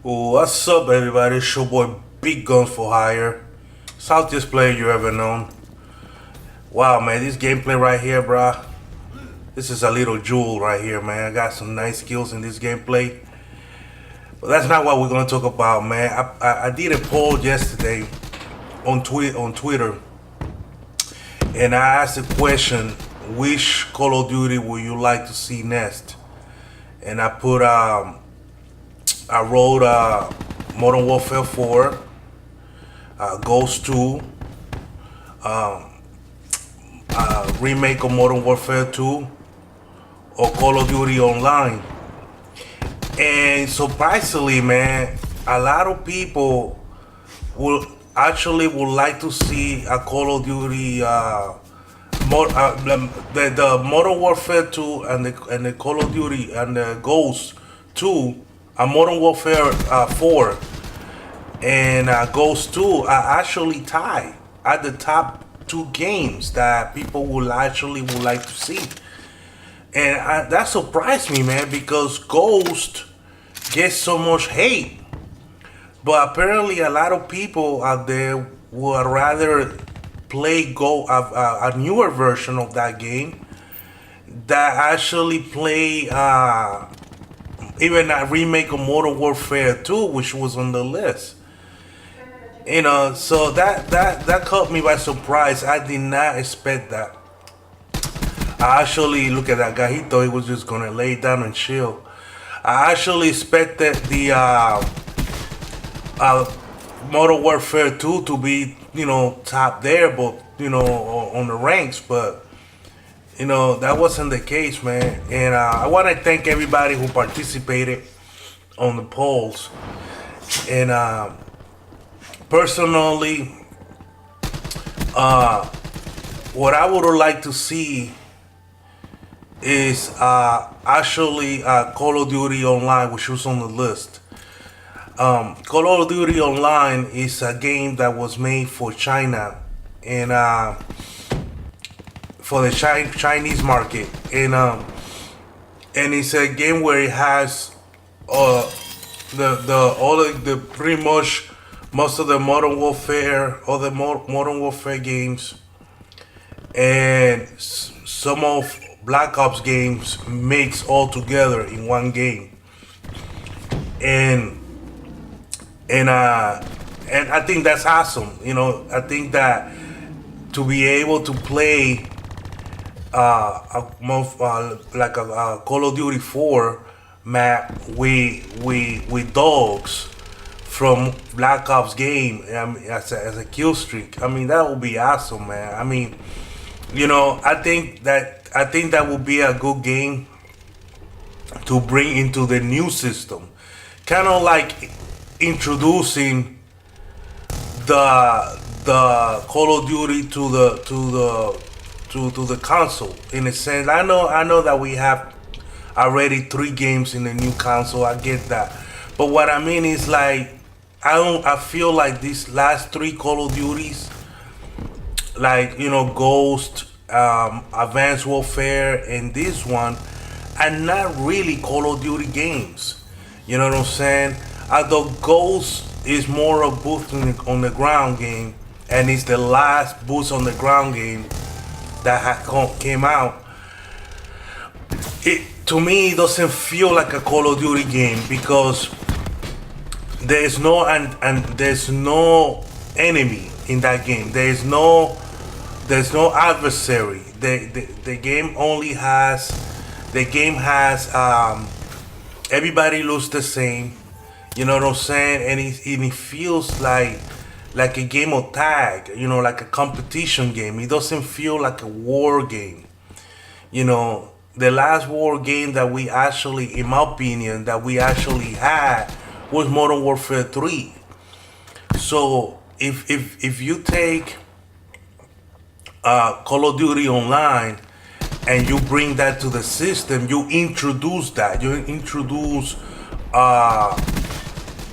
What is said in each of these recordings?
What's up, everybody? It's your boy Big Guns for Hire, Southeast player you ever known. Wow, man, this gameplay right here, bruh. This is a little jewel right here, man. I got some nice skills in this gameplay, but that's not what we're gonna talk about, man. I did a poll yesterday on Twitter, and I asked the question: which Call of Duty would you like to see next? And I wrote Modern Warfare 4, Ghost 2, remake of Modern Warfare 2, or Call of Duty Online. And surprisingly, man, a lot of people will would like to see a Call of Duty, the Modern Warfare 2 and the Call of Duty and the Ghost 2, a Modern Warfare 4 and Ghost 2 are actually tied at the top two games that people would like to see. And that surprised me, man, because Ghost gets so much hate. But apparently, a lot of people out there would rather play a newer version of that game that actually play even a remake of Modern Warfare 2, which was on the list. So that caught me by surprise. I did not expect that. I actually look at that guy. He thought he was just gonna lay down and chill. I actually expected the Modern Warfare 2 to be, top there, but on the ranks, but that wasn't the case, man. And I want to thank everybody who participated on the polls. And personally, what I would like to see is actually Call of Duty Online, which was on the list. Call of Duty Online is a game that was made for China and for the Chinese market, and it's a game where it has the all the pretty much most of the Modern Warfare, all the Modern Warfare games, and some of Black Ops games mixed all together in one game, and and I think that's awesome. I think that to be able to play like a Call of Duty 4 map with dogs from Black Ops game, as a kill streak. I mean, that would be awesome, man. I mean, I think that would be a good game to bring into the new system, kind of like introducing the Call of Duty to the console, in a sense. I know that we have already 3 games in the new console. I get that, but what I mean is, like, I feel like these last 3 Call of Duties, like, Ghost, Advanced Warfare, and this one, are not really Call of Duty games. You know what I'm saying? Although Ghost is more of boots on the ground game, and it's the last boots on the ground game that came out. It, to me, it doesn't feel like a Call of Duty game because there's no there's no enemy in that game. There's no adversary. The game only has everybody looks the same. You know what I'm saying? And it feels like a game of tag. Like a competition game. It doesn't feel like a war game. The last war game that we actually, in my opinion, that we actually had was Modern Warfare 3. So if you take Call of Duty Online and you bring that to the system, you introduce that. You introduce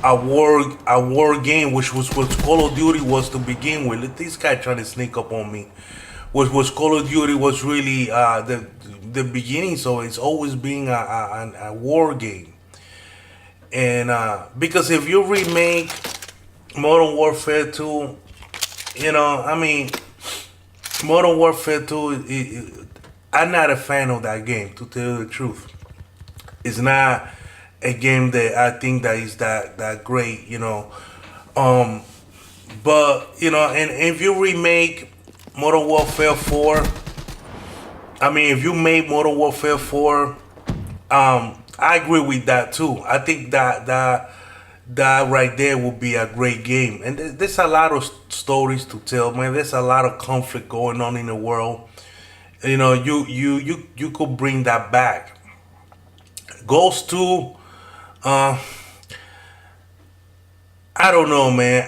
a war game, which was what Call of Duty was to begin with. This guy trying to sneak up on me. Was Call of Duty was really the beginning. So it's always being a war game. And because if you remake Modern Warfare 2, I mean, Modern Warfare 2, I'm not a fan of that game, to tell you the truth. It's not a game that I think that is that great, Um, but and if you remake Modern Warfare 4, I mean, if you made Modern Warfare 4, I agree with that too. I think that right there would be a great game. And there's a lot of stories to tell, man. There's a lot of conflict going on in the world. You could bring that back. Ghost 2, uh, I don't know, man.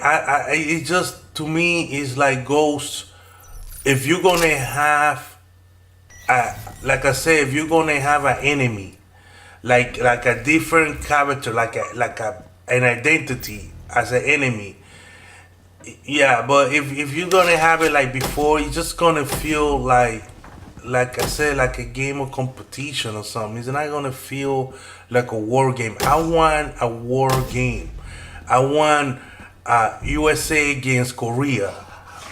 It just, to me, is like Ghost. If you're gonna have, like I said, if you're gonna have an enemy, like a different character, like an identity as an enemy. Yeah, but if you're gonna have it like before, it's just gonna feel like I said, like a game of competition or something. It's not gonna feel like a war game. I want a war game. I want USA against Korea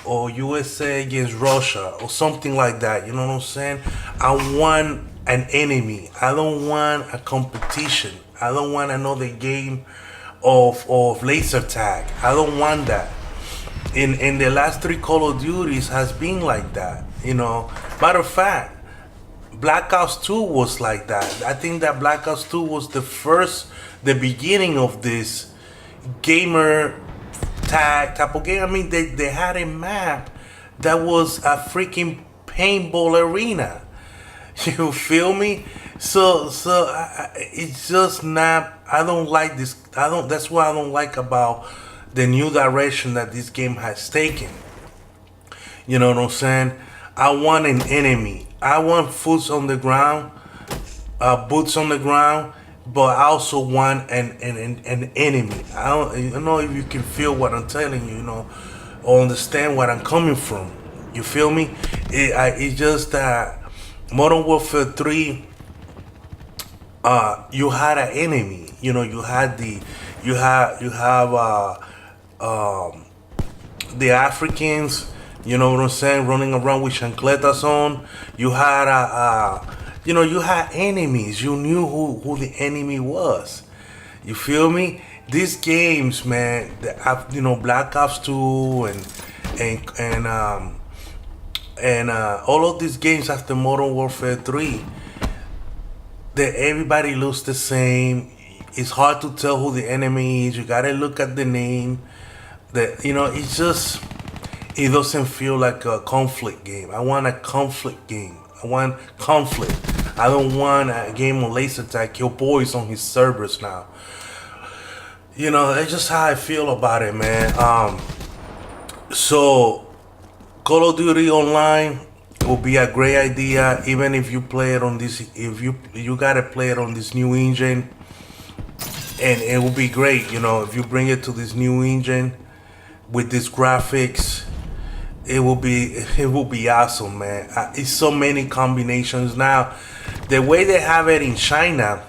or USA against Russia or something like that. You know what I'm saying? I want an enemy. I don't want a competition. I don't want another game of laser tag. I don't want that. In the last three Call of Duties has been like that. Matter of fact, Black Ops 2 was like that. I think that Black Ops 2 was the beginning of this gamer tag type of game. I mean, they had a map that was a freaking paintball arena. You feel me? It's just not. I don't like this. I don't. That's what I don't like about the new direction that this game has taken. You know what I'm saying? I want an enemy. I want boots on the ground, but I also want an enemy. I don't know if you can feel what I'm telling you, or understand what I'm coming from. You feel me? It's just that Modern Warfare 3, you had an enemy. You have the Africans. You know what I'm saying? Running around with chancletas on. You had you had enemies. You knew who the enemy was. You feel me? These games, man. Black Ops 2 and all of these games after Modern Warfare 3, that everybody looks the same. It's hard to tell who the enemy is. You gotta look at the name. It's just, it doesn't feel like a conflict game. I want a conflict game. I want conflict. I don't want a game of laser tag. Kill boys on his servers now. That's just how I feel about it, man. So Call of Duty Online will be a great idea, even if you play it on this. If you gotta play it on this new engine, and it will be great. If you bring it to this new engine with these graphics, it will be awesome, man. It's so many combinations now. The way they have it in China,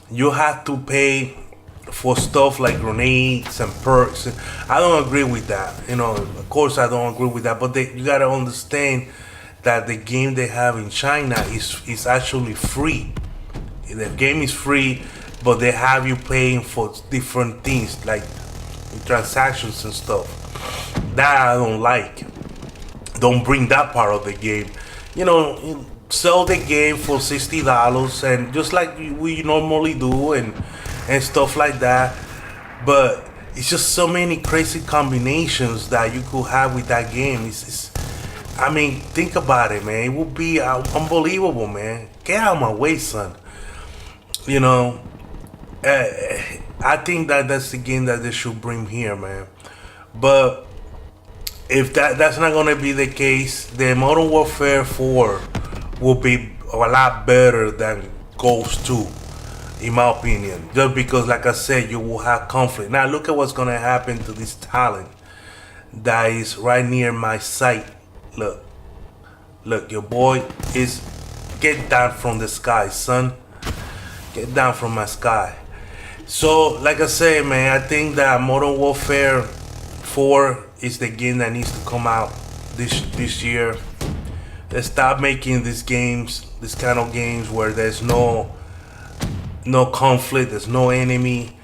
you have to pay for stuff like grenades and perks. I don't agree with that. Of course I don't agree with that. But you gotta understand that the game they have in China is actually free. The game is free, but they have you paying for different things like transactions and stuff. That I don't like. Don't bring that part of the game. Sell the game for $60 and just like we normally do and stuff like that. But it's just so many crazy combinations that you could have with that game. I mean, think about it, man. It would be unbelievable, man. Get out of my way, son. I think that's the game that they should bring here, man. But if that's not gonna be the case, then Modern Warfare 4 will be a lot better than Ghost 2, in my opinion. Just because, like I said, you will have conflict. Now look at what's gonna happen to this talent that is right near my sight. Look, your boy get down from the sky, son. Get down from my sky. So, like I said, man, I think that Modern Warfare 4 is the game that needs to come out this year. Let's stop making these games, this kind of games where there's no conflict, there's no enemy,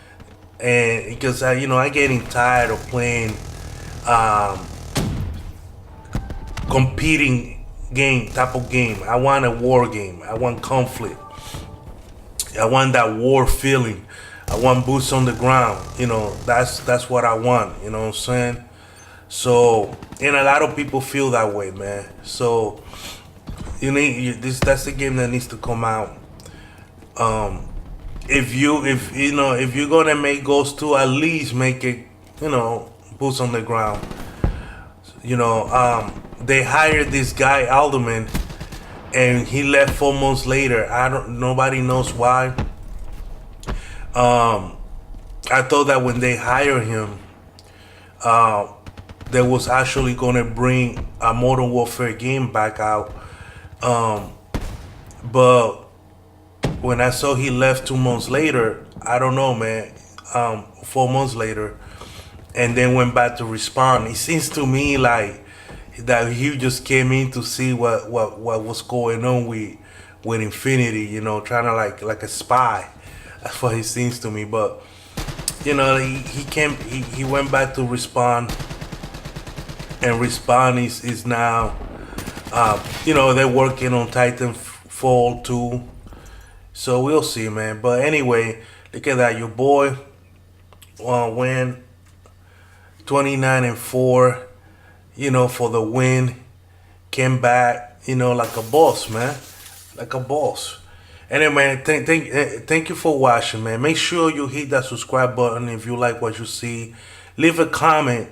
and because I'm getting tired of playing um, competing game type of game. I want a war game. I want conflict. I want that war feeling. I want boots on the ground. That's what I want. You know what I'm saying? So, and a lot of people feel that way, man. So that's the game that needs to come out. If you're gonna make Ghost 2, at least make it, boots on the ground. They hired this guy Alderman, and he left 4 months later. Nobody knows why. I thought that when they hired him, they was actually gonna bring a Modern Warfare game back out. But when I saw he left 2 months later, I don't know, man. 4 months later, and then went back to Respawn. It seems to me like that he just came in to see what was going on with Infinity. Trying to like a spy. That's what it seems to me. But he came. He went back to Respawn, and Respawn is now. They're working on Titanfall 2. So we'll see, man. But anyway, look at that. Your boy went 29-4. For the win. Came back. Like a boss, man. Like a boss. Anyway, man, thank you for watching, man. Make sure you hit that subscribe button if you like what you see. Leave a comment.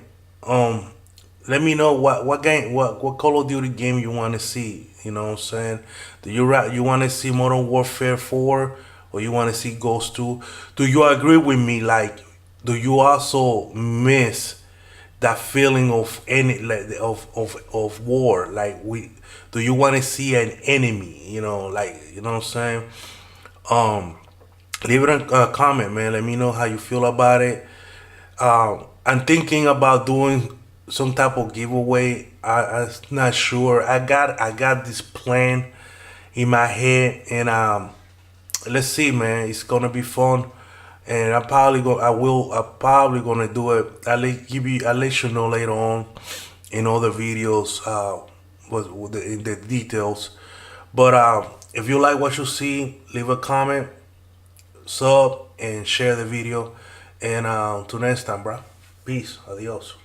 Let me know what game, what Call of Duty game you want to see. You know what I'm saying? Do you want to see Modern Warfare 4 or you want to see Ghost 2? Do you agree with me? Like, do you also miss that feeling of of war? Like, do you want to see an enemy? You know what I'm saying? Leave it in a comment, man. Let me know how you feel about it. I'm thinking about doing some type of giveaway. I'm not sure. I got this plan in my head, and let's see, man. It's gonna be fun, and I'm probably gonna do it. I'll let you know later on in other videos, in the details. But if you like what you see, leave a comment, sub, and share the video. And till next time, bro. Peace. Adios.